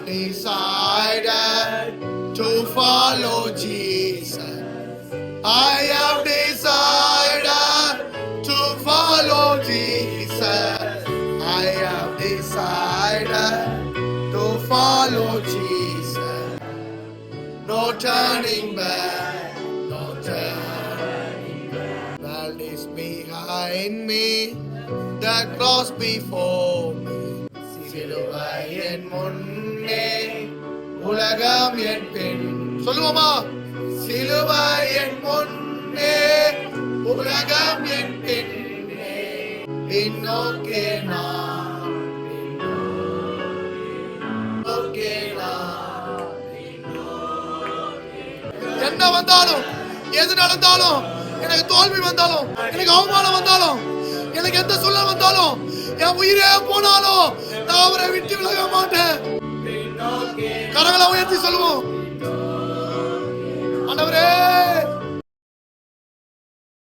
decided to follow Jesus. I have decided to follow Jesus. I have decided to follow Jesus. No turning back, no turning back. World is behind me, the cross before me. சிலுவை என் முன்னே, உலகம் என் பின். சொல்லுவோமா? சிலுவை என் முன்னே, உலகம் என் பின்னே. பின்னோக்கே நான், பின்னோக்கே நான். என்ன வந்தாலும், எது நடந்தாலும், எனக்கு தோல்வி வந்தாலும், எனக்கு அவமானம் வந்தாலும், எனக்கு எந்த சூழல் வந்தாலும், என் உயிரே போனாலும் நான் அவரை விட்டு விலக மாட்டேன். கரங்களை உயர்த்தி சொல்லுவோம்.